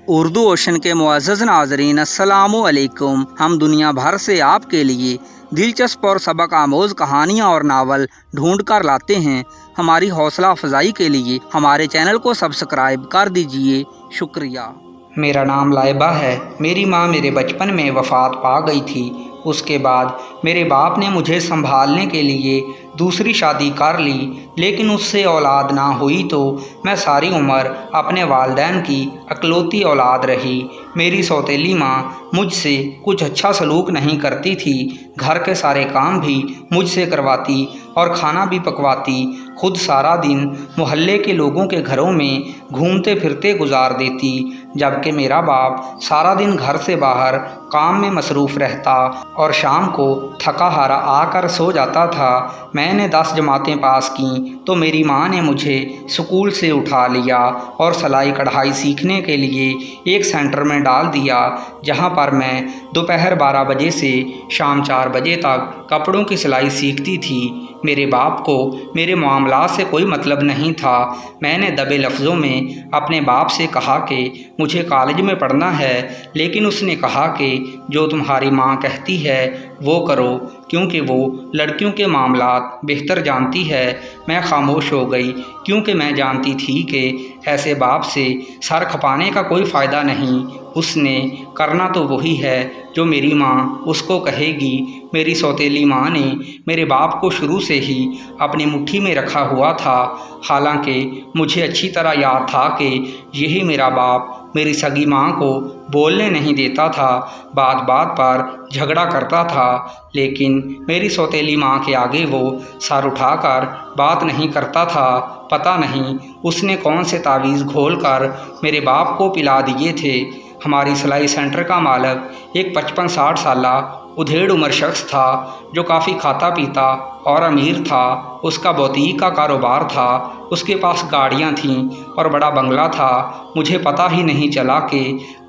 Urdu ocean کے معزز ناظرین السلام علیکم۔ ہم دنیا بھر سے آپ کے لیے دلچسپ اور سبق آموز کہانیاں اور ناول ڈھونڈ کر لاتے ہیں۔ ہماری حوصلہ افزائی کے لیے ہمارے چینل کو سبسکرائب کر دیجئے، شکریہ۔ میرا نام لائبہ ہے۔ میری ماں میرے بچپن میں وفات پا گئی تھی۔ اس کے بعد میرے باپ نے مجھے سنبھالنے کے لیے دوسری شادی کر لی، لیکن اس سے اولاد نہ ہوئی تو میں ساری عمر اپنے والدین کی اکلوتی اولاد رہی۔ میری سوتیلی ماں مجھ سے کچھ اچھا سلوک نہیں کرتی تھی۔ گھر کے سارے کام بھی مجھ سے کرواتی اور کھانا بھی پکواتی۔ خود سارا دن محلے کے لوگوں کے گھروں میں گھومتے پھرتے گزار دیتی، جبکہ میرا باپ سارا دن گھر سے باہر کام میں مصروف رہتا اور شام کو تھکا ہارا آ کر سو جاتا تھا۔ میں نے 10 جماعتیں پاس کیں تو میری ماں نے مجھے اسکول سے اٹھا لیا اور سلائی کڑھائی سیکھنے کے لیے ایک سینٹر میں ڈال دیا، جہاں پر میں دوپہر 12 بجے سے شام 4 بجے تک کپڑوں کی سلائی سیکھتی تھی۔ میرے باپ کو میرے معاملات سے کوئی مطلب نہیں تھا۔ میں نے دبے لفظوں میں اپنے باپ سے کہا کہ مجھے کالج میں پڑھنا ہے، لیکن اس نے کہا کہ جو تمہاری ماں کہتی ہے وہ کرو، کیونکہ وہ لڑکیوں کے معاملات بہتر جانتی ہے۔ میں خاموش ہو گئی، کیونکہ میں جانتی تھی کہ ایسے باپ سے سر کھپانے کا کوئی فائدہ نہیں۔ اس نے کرنا تو وہی ہے جو میری ماں اس کو کہے گی۔ میری سوتیلی ماں نے میرے باپ کو شروع سے ہی اپنی مٹھی میں رکھا ہوا تھا، حالانکہ مجھے اچھی طرح یاد تھا کہ یہی میرا باپ میری سگی ماں کو بولنے نہیں دیتا تھا، بات بات پر جھگڑا کرتا تھا، لیکن میری سوتیلی ماں کے آگے وہ سر اٹھا کر بات نہیں کرتا تھا۔ پتہ نہیں اس نے کون سے تعویذ گھول کر میرے باپ کو پلا دیے تھے۔ ہماری سلائی سینٹر کا مالک ایک 55-60 سالہ ادھیڑ عمر شخص تھا، جو کافی کھاتا پیتا اور امیر تھا۔ اس کا بوتیک کا کاروبار تھا، اس کے پاس گاڑیاں تھیں اور بڑا بنگلہ تھا۔ مجھے پتہ ہی نہیں چلا کہ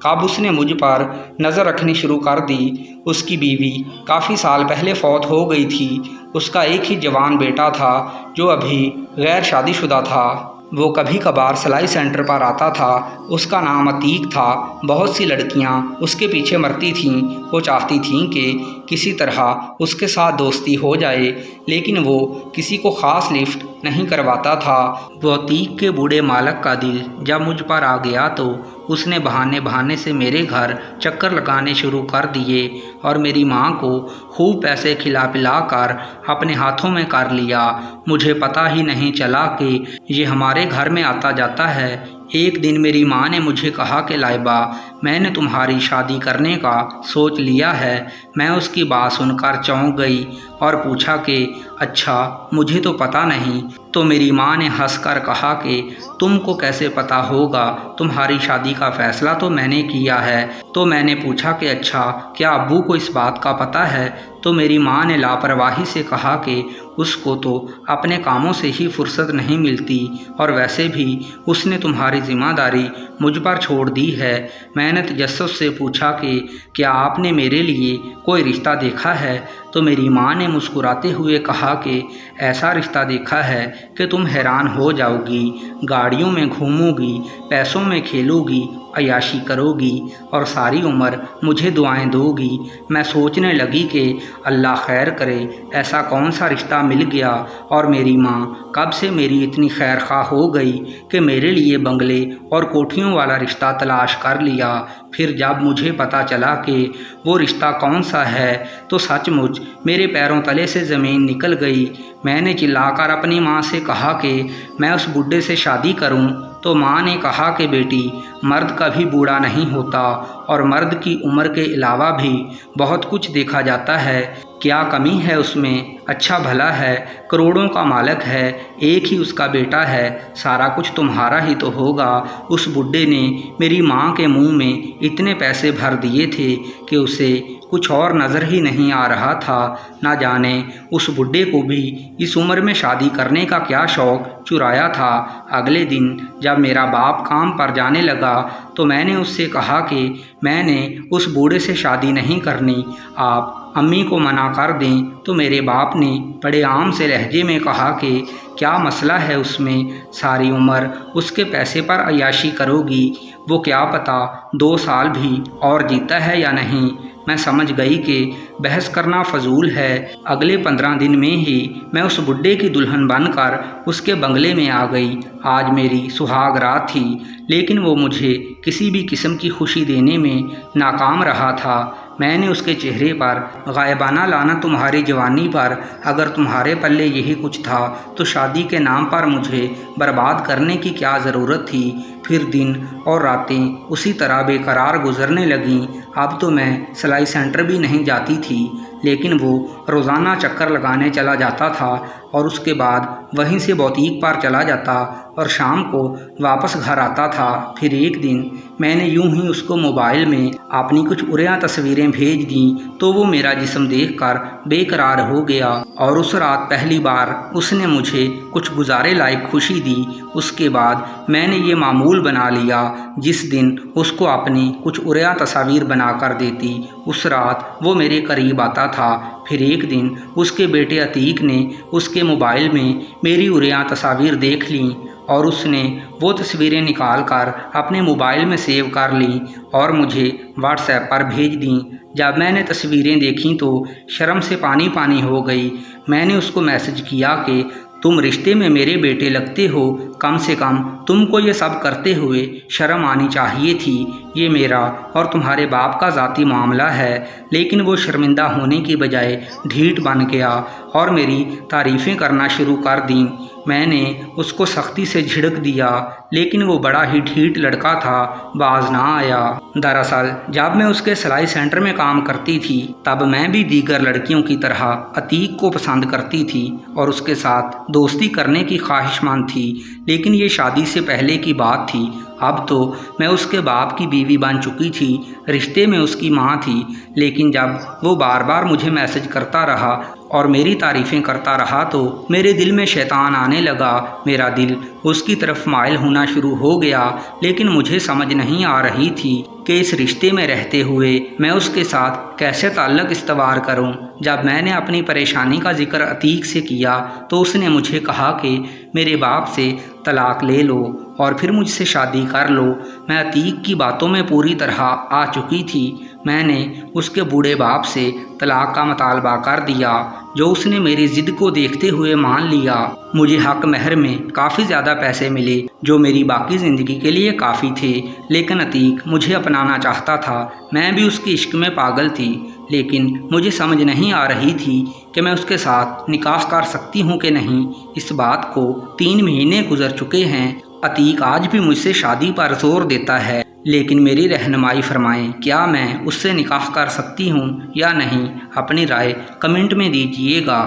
کب اس نے مجھ پر نظر رکھنی شروع کر دی۔ اس کی بیوی کافی سال پہلے فوت ہو گئی تھی۔ اس کا ایک ہی جوان بیٹا تھا جو ابھی غیر شادی شدہ تھا۔ وہ کبھی کبھار سلائی سینٹر پر آتا تھا۔ اس کا نام عتیق تھا۔ بہت سی لڑکیاں اس کے پیچھے مرتی تھیں۔ وہ چاہتی تھیں کہ کسی طرح اس کے ساتھ دوستی ہو جائے، لیکن وہ کسی کو خاص لفٹ نہیں کرواتا تھا۔ وہ عتیق کے بوڑھے مالک کا دل جب مجھ پر آ گیا تو اس نے بہانے بہانے سے میرے گھر چکر لگانے شروع کر دیے اور میری ماں کو خوب پیسے کھلا پلا کر اپنے ہاتھوں میں کر لیا۔ مجھے پتہ ہی نہیں چلا کہ یہ ہمارے گھر میں آتا جاتا ہے۔ ایک دن میری ماں نے مجھے کہا کہ لائبہ، میں نے تمہاری شادی کرنے کا سوچ لیا ہے۔ میں اس کی بات سن کر چونک گئی اور پوچھا کہ اچھا، مجھے تو پتہ نہیں۔ تو میری ماں نے ہنس کر کہا کہ تم کو کیسے پتہ ہوگا، تمہاری شادی کا فیصلہ تو میں نے کیا ہے۔ تو میں نے پوچھا کہ اچھا، کیا ابو کو اس بات کا پتہ ہے؟ تو میری ماں نے لاپرواہی سے کہا کہ اس کو تو اپنے کاموں سے ہی فرصت نہیں ملتی، اور ویسے بھی اس نے تمہاری ذمہ داری مجھ پر چھوڑ دی ہے۔ میں نے تجسس سے پوچھا کہ کیا آپ نے میرے لیے کوئی رشتہ دیکھا ہے؟ تو میری ماں نے مسکراتے ہوئے کہا کہ ایسا رشتہ دیکھا ہے کہ تم حیران ہو جاؤ گی۔ گاڑیوں میں گھومو گی، پیسوں میں کھیلو گی، عیاشی کرو گی اور ساری عمر مجھے دعائیں دو گی۔ میں سوچنے لگی کہ اللہ خیر کرے، ایسا کون سا رشتہ مل گیا، اور میری ماں کب سے میری اتنی خیر خواہ ہو گئی کہ میرے لیے بنگلے اور کوٹھیوں والا رشتہ تلاش کر لیا۔ پھر جب مجھے پتہ چلا کہ وہ رشتہ کون سا ہے تو سچ مچ میرے پیروں تلے سے زمین نکل گئی۔ میں نے چلا کر اپنی ماں سے کہا کہ میں اس بڈھے سے شادی کروں۔ تو ماں نے کہا کہ بیٹی، مرد کبھی بوڑھا نہیں ہوتا، اور مرد کی عمر کے علاوہ بھی بہت کچھ دیکھا جاتا ہے۔ کیا کمی ہے اس میں؟ اچھا بھلا ہے، کروڑوں کا مالک ہے، ایک ہی اس کا بیٹا ہے، سارا کچھ تمہارا ہی تو ہوگا۔ اس بڈھے نے میری ماں کے منہ میں اتنے پیسے بھر دیے تھے کہ اسے کچھ اور نظر ہی نہیں آ رہا تھا۔ نہ جانے اس بڈھے کو بھی اس عمر میں شادی کرنے کا کیا شوق چرایا تھا۔ اگلے دن جب میرا باپ کام پر جانے لگا تو میں نے اس سے کہا کہ میں نے اس بوڑھے سے شادی نہیں کرنی، آپ امی کو منع کر دیں۔ تو میرے باپ نے بڑے عام سے لہجے میں کہا کہ کیا مسئلہ ہے اس میں، ساری عمر اس کے پیسے پر عیاشی کرو گی، وہ کیا پتہ 2 سال بھی اور جیتا ہے یا نہیں۔ میں سمجھ گئی کہ بحث کرنا فضول ہے۔ اگلے 15 دن میں ہی میں اس بڈھے کی دلہن بن کر اس کے بنگلے میں آ گئی۔ آج میری سہاگ رات تھی، لیکن وہ مجھے کسی بھی قسم کی خوشی دینے میں ناکام رہا تھا۔ میں نے اس کے چہرے پر غائبانہ لعنت تمہاری جوانی پر، اگر تمہارے پلے یہی کچھ تھا تو شادی کے نام پر مجھے برباد کرنے کی کیا ضرورت تھی۔ پھر دن اور راتیں اسی طرح بے قرار گزرنے لگیں۔ اب تو میں سلائی سینٹر بھی نہیں جاتی تھی، لیکن وہ روزانہ چکر لگانے چلا جاتا تھا اور اس کے بعد وہیں سے بوتیک پر چلا جاتا اور شام کو واپس گھر آتا تھا۔ پھر ایک دن میں نے یوں ہی اس کو موبائل میں اپنی کچھ عریاں تصویریں بھیج دیں تو وہ میرا جسم دیکھ کر بے قرار ہو گیا، اور اس رات پہلی بار اس نے مجھے کچھ گزارے لائق خوشی دی۔ اس کے بعد میں نے یہ معمول بنا لیا جس دن اس کو اپنی کچھ عریاں تصاویر بنا کر دیتی، اس رات وہ میرے قریب آتا تھا۔ پھر ایک دن اس کے بیٹے عتیق نے اس کے موبائل میں میری عریاں تصاویر دیکھ لیں اور اس نے وہ تصویریں نکال کر اپنے موبائل میں سیو کر لیں اور مجھے واٹس ایپ پر بھیج دیں۔ جب میں نے تصویریں دیکھیں تو شرم سے پانی پانی ہو گئی۔ میں نے اس کو میسج کیا کہ تم رشتے میں میرے بیٹے لگتے ہو، کم سے کم تم کو یہ سب کرتے ہوئے شرم آنی چاہیے تھی۔ یہ میرا اور تمہارے باپ کا ذاتی معاملہ ہے۔ لیکن وہ شرمندہ ہونے کی بجائے ڈھیٹ بن گیا اور میری تعریفیں کرنا شروع کر دیں۔ میں نے اس کو سختی سے جھڑک دیا، لیکن وہ بڑا ہی ڈھیٹ لڑکا تھا، باز نہ آیا۔ دراصل جب میں اس کے سلائی سینٹر میں کام کرتی تھی تب میں بھی دیگر لڑکیوں کی طرح عتیق کو پسند کرتی تھی اور اس کے ساتھ دوستی کرنے کی خواہش مند تھی، لیکن یہ شادی سے پہلے کی بات تھی۔ اب تو میں اس کے باپ کی بیوی بن چکی تھی، رشتے میں اس کی ماں تھی، لیکن جب وہ بار بار مجھے میسج کرتا رہا اور میری تعریفیں کرتا رہا تو میرے دل میں شیطان آنے لگا۔ میرا دل اس کی طرف مائل ہونا شروع ہو گیا، لیکن مجھے سمجھ نہیں آ رہی تھی کہ اس رشتے میں رہتے ہوئے میں اس کے ساتھ کیسے تعلق استوار کروں۔ جب میں نے اپنی پریشانی کا ذکر عتیق سے کیا تو اس نے مجھے کہا کہ میرے باپ سے طلاق لے لو اور پھر مجھ سے شادی کر لو۔ میں عتیق کی باتوں میں پوری طرح آ چکی تھی۔ میں نے اس کے بوڑھے باپ سے طلاق کا مطالبہ کر دیا، جو اس نے میری ضد کو دیکھتے ہوئے مان لیا۔ مجھے حق مہر میں کافی زیادہ پیسے ملے جو میری باقی زندگی کے لیے کافی تھے، لیکن عتیق مجھے اپنانا چاہتا تھا۔ میں بھی اس کی عشق میں پاگل تھی، لیکن مجھے سمجھ نہیں آ رہی تھی کہ میں اس کے ساتھ نکاح کر سکتی ہوں کہ نہیں۔ اس بات کو 3 مہینے گزر چکے ہیں۔ عتیق آج بھی مجھ سے شادی پر زور دیتا ہے، لیکن میری رہنمائی فرمائیں، کیا میں اس سے نکاح کر سکتی ہوں یا نہیں؟ اپنی رائے کمنٹ میں دیجیے گا۔